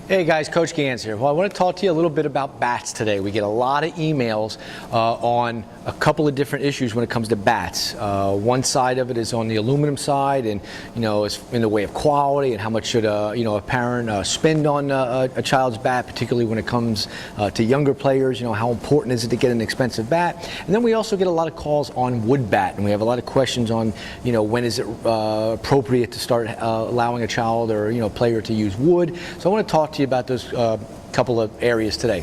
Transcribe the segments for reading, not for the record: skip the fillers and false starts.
Hey guys, Coach Gans here. Well, I want to talk to you a little bit about bats today. We get a lot of emails on a couple of different issues when it comes to bats. One side of it is on the aluminum side, and it's in the way of quality and how much should a parent spend on a child's bat, particularly when it comes to younger players. How important is it to get an expensive bat? And then we also get a lot of calls on wood bat, and we have a lot of questions on when is it appropriate to start allowing a child or player to use wood. So I want to talk to you about those couple of areas today.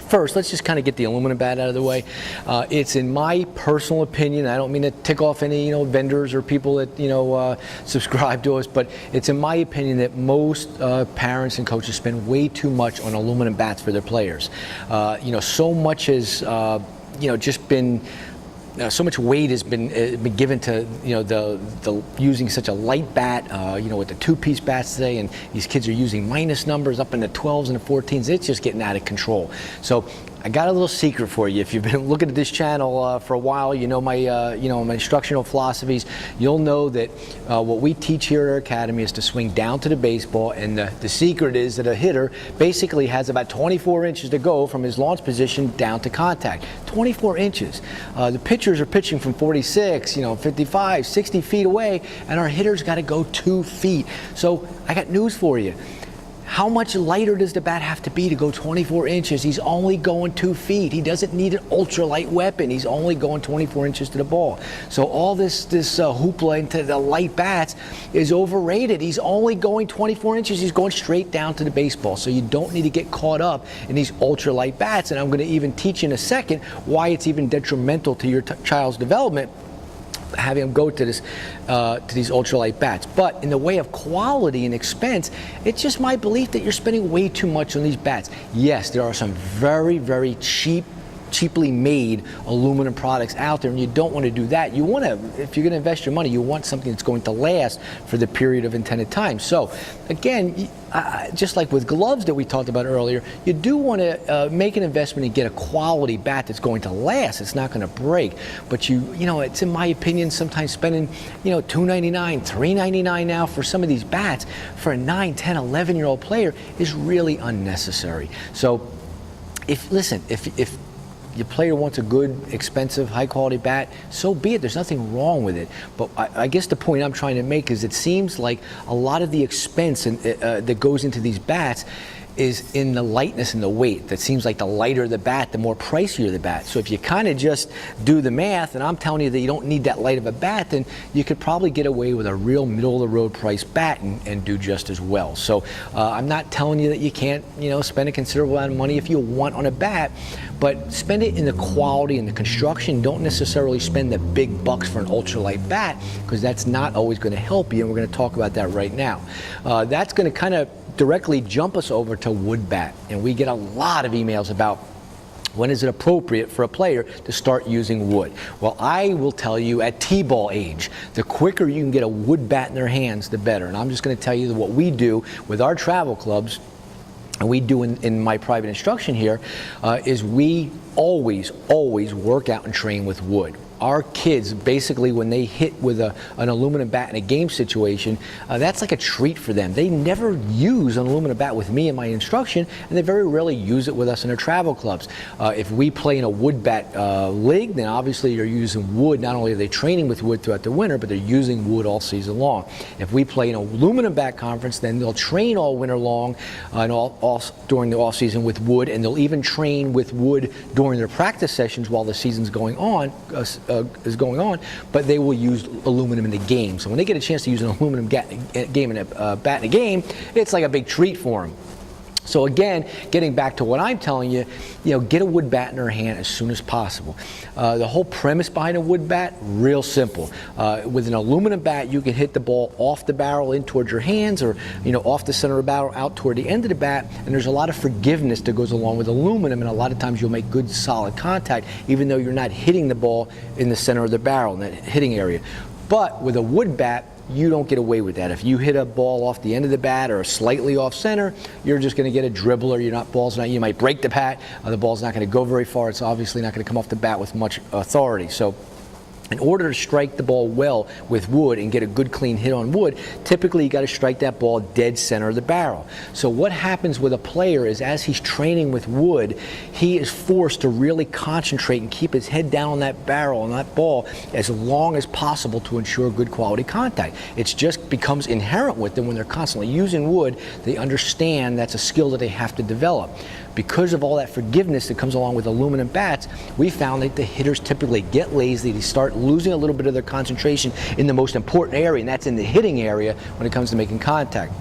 First, let's just kind of get the aluminum bat out of the way. It's in my personal opinion, I don't mean to tick off any vendors or people that subscribe to us, but it's in my opinion that most parents and coaches spend way too much on aluminum bats for their players. So much has just been so much weight has been given to the using such a light bat, with the two-piece bats today, and these kids are using minus numbers up in the 12s and the 14s. It's just getting out of control. So I got a little secret for you. If you've been looking at this channel for a while, my my instructional philosophies. You'll know that what we teach here at our academy is to swing down to the baseball, and the secret is that a hitter basically has about 24 inches to go from his launch position down to contact. 24 inches. The pitchers are pitching from 46, 55, 60 feet away, and our hitters got to go 2 feet. So I got news for you. How much lighter does the bat have to be to go 24 inches? He's only going 2 feet. He doesn't need an ultralight weapon. He's only going 24 inches to the ball. So all this hoopla into the light bats is overrated. He's only going 24 inches. He's going straight down to the baseball. So you don't need to get caught up in these ultralight bats. And I'm going to even teach in a second why it's even detrimental to your child's development, having them go to these ultralight bats. But in the way of quality and expense, it's just my belief that you're spending way too much on these bats. Yes, there are some very, very cheaply made aluminum products out there, and you don't want to do that. You want to, if you're going to invest your money, you want something that's going to last for the period of intended time. So again, just like with gloves that we talked about earlier, you do want to make an investment and get a quality bat that's going to last. It's not going to break. But it's in my opinion, sometimes spending $2.99, $3.99 now for some of these bats for a 9, 10, 11-year-old player is really unnecessary. So if your player wants a good, expensive, high-quality bat, so be it. There's nothing wrong with it. But I guess the point I'm trying to make is it seems like a lot of the expense that goes into these bats is in the lightness and the weight. That seems like the lighter the bat, the more pricier the bat. So if you kind of just do the math, and I'm telling you that you don't need that light of a bat, then you could probably get away with a real middle-of-the-road price bat and do just as well. So I'm not telling you that you can't, spend a considerable amount of money if you want on a bat, but spend it in the quality and the construction. Don't necessarily spend the big bucks for an ultralight bat, because that's not always going to help you, and we're going to talk about that right now. That's going to kind of directly jump us over to wood bat, and we get a lot of emails about when is it appropriate for a player to start using wood. Well, I will tell you at T-ball age, the quicker you can get a wood bat in their hands, the better. And I'm just going to tell you that what we do with our travel clubs, and we do in my private instruction here, is we always work out and train with wood. Our kids, basically, when they hit with an aluminum bat in a game situation, that's like a treat for them. They never use an aluminum bat with me in my instruction, and they very rarely use it with us in our travel clubs. If we play in a wood bat league, then obviously you're using wood. Not only are they training with wood throughout the winter, but they're using wood all season long. If we play in an aluminum bat conference, then they'll train all winter long and all during the off season with wood, and they'll even train with wood during their practice sessions while the season's going on. But they will use aluminum in the game. So when they get a chance to use an aluminum bat in a game, it's like a big treat for them. So again, getting back to what I'm telling you, get a wood bat in their hand as soon as possible. The whole premise behind a wood bat, real simple. With an aluminum bat, you can hit the ball off the barrel in towards your hands, or off the center of the barrel out toward the end of the bat. And there's a lot of forgiveness that goes along with aluminum, and a lot of times you'll make good, solid contact, even though you're not hitting the ball in the center of the barrel, in that hitting area. But with a wood bat, you don't get away with that. If you hit a ball off the end of the bat or slightly off center, you're just going to get a dribble, or you might break the bat. The ball's not going to go very far. It's obviously not going to come off the bat with much authority. So In order to strike the ball well with wood and get a good clean hit on wood, typically you got to strike that ball dead center of the barrel. So what happens with a player is, as he's training with wood, he is forced to really concentrate and keep his head down on that barrel and that ball as long as possible to ensure good quality contact. It just becomes inherent with them when they're constantly using wood. They understand that's a skill that they have to develop. Because of all that forgiveness that comes along with aluminum bats, we found that the hitters typically get lazy. They start losing a little bit of their concentration in the most important area, and that's in the hitting area when it comes to making contact.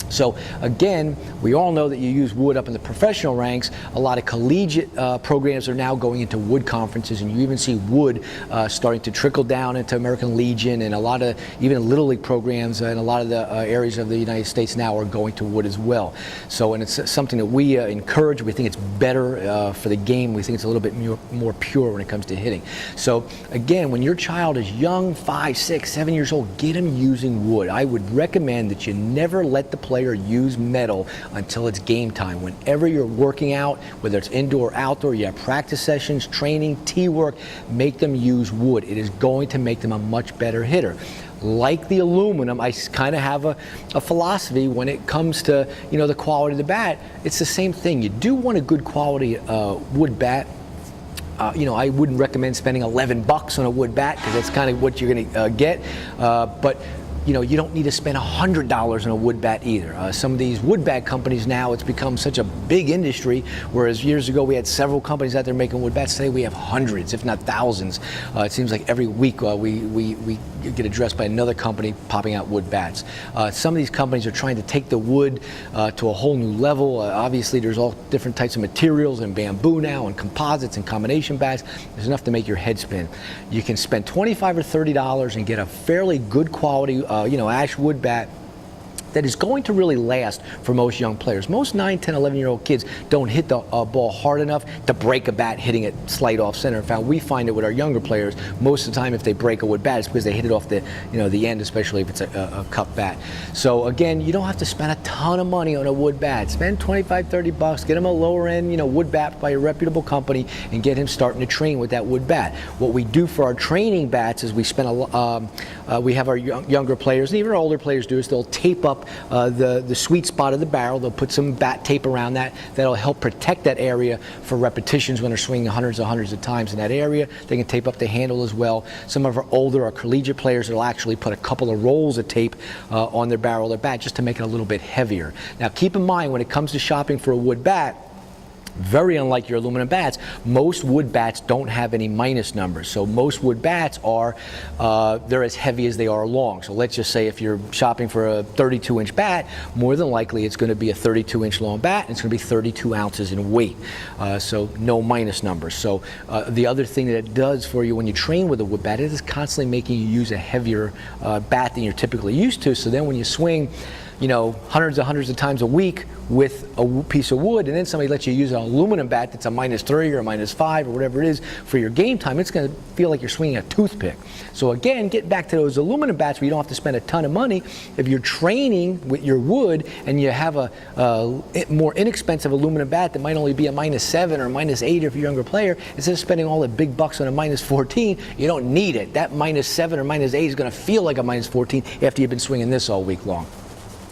So again, we all know that you use wood up in the professional ranks. A lot of collegiate programs are now going into wood conferences, and you even see wood starting to trickle down into American Legion, and a lot of even Little League programs in a lot of the areas of the United States now are going to wood as well. So, and it's something that we encourage. We think it's better for the game. We think it's a little bit more pure when it comes to hitting. So again, when your child is young, 5, 6, 7 years old, get them using wood. I would recommend that you never let the player use metal until it's game time. Whenever you're working out, whether it's indoor or outdoor, you have practice sessions, training, tee work, make them use wood. It is going to make them a much better hitter. Like the aluminum, I kind of have a philosophy when it comes to, you know, the quality of the bat. It's the same thing. You do want a good quality wood bat. You know, I wouldn't recommend spending $11 on a wood bat, because that's kind of what you're going to get. But you know, you don't need to spend $100 on a wood bat either. Some of these wood bat companies now, it's become such a big industry, whereas years ago we had several companies out there making wood bats. Today we have hundreds, if not thousands. It seems like every week we get addressed by another company popping out wood bats. Some of these companies are trying to take the wood to a whole new level. Obviously there's all different types of materials, and bamboo now, and composites, and combination bats. There's enough to make your head spin. You can spend $25 or $30 and get a fairly good quality you know, ash wood bat that is going to really last for most young players. Most 9, 10, 11-year-old kids don't hit the ball hard enough to break a bat hitting it slight off center. In fact, we find it with our younger players, most of the time if they break a wood bat, it's because they hit it off the, you know, the end, especially if it's a cup bat. So again, you don't have to spend a ton of money on a wood bat. Spend $25, $30, get him a lower end, you know, wood bat by a reputable company, and get him starting to train with that wood bat. What we do for our training bats is we spend we have our younger players, and even our older players do, is they'll tape up the sweet spot of the barrel. They'll put some bat tape around that. That'll help protect that area for repetitions when they're swinging hundreds of times in that area. They can tape up the handle as well. Some of our older or collegiate players will actually put a couple of rolls of tape on their barrel or bat just to make it a little bit heavier. Now keep in mind, when it comes to shopping for a wood bat, very unlike your aluminum bats, most wood bats don't have any minus numbers. So most wood bats are, they're as heavy as they are long. So let's just say if you're shopping for a 32-inch bat, more than likely it's going to be a 32-inch long bat, and it's going to be 32 ounces in weight. So no minus numbers. So the other thing that it does for you when you train with a wood bat, it is constantly making you use a heavier bat than you're typically used to. So then when you swing, you know, hundreds of times a week with a piece of wood, and then somebody lets you use an aluminum bat that's a -3 or a -5 or whatever it is for your game time, it's going to feel like you're swinging a toothpick. So again, get back to those aluminum bats where you don't have to spend a ton of money. If you're training with your wood and you have a more inexpensive aluminum bat that might only be a -7 or -8 if you're a younger player, instead of spending all the big bucks on a -14, you don't need it. That -7 or -8 is going to feel like a -14 after you've been swinging this all week long.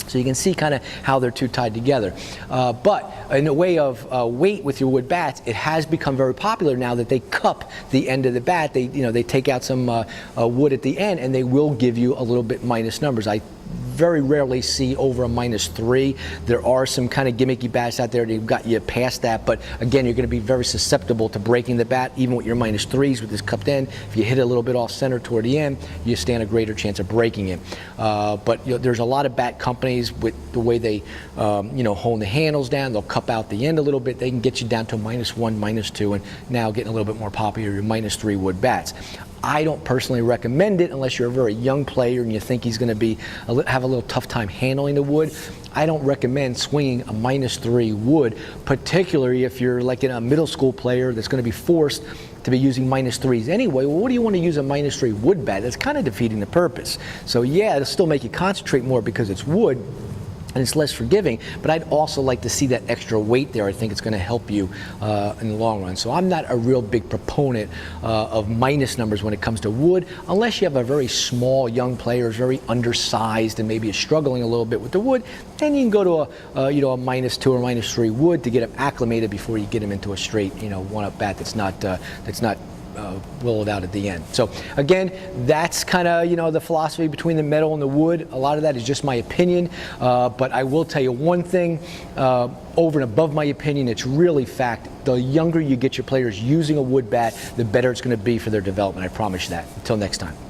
So you can see kind of how they're two tied together. But in the way of weight with your wood bats, it has become very popular now that they cup the end of the bat. They, you know, they take out some wood at the end, and they will give you a little bit minus numbers. I very rarely see over a -3. There are some kind of gimmicky bats out there that got you past that, but again, you're going to be very susceptible to breaking the bat, even with your -3s with this cupped end. If you hit it a little bit off center toward the end, you stand a greater chance of breaking it. But you know, there's a lot of bat companies with the way they you know, hone the handles down. They'll cup out the end a little bit. They can get you down to -1, -2, and now getting a little bit more popular, your -3 wood bats. I don't personally recommend it unless you're a very young player and you think he's going to be have a little tough time handling the wood. I don't recommend swinging a -3 wood, particularly if you're like a middle school player that's going to be forced to be using -3s anyway. Well, what do you want to use a -3 wood bat? That's kind of defeating the purpose. So yeah, it'll still make you concentrate more because it's wood. and it's less forgiving, but I'd also like to see that extra weight there. I think it's going to help you in the long run. So I'm not a real big proponent of minus numbers when it comes to wood, unless you have a very small young player who's very undersized and maybe is struggling a little bit with the wood. Then you can go to a -2 or -3 wood to get him acclimated before you get him into a straight, one-up bat that's not willowed out at the end. So again, that's kind of the philosophy between the metal and the wood. A lot of that is just my opinion, but I will tell you one thing, over and above my opinion, it's really fact. The younger you get your players using a wood bat, the better it's going to be for their development. I promise you that. Until next time.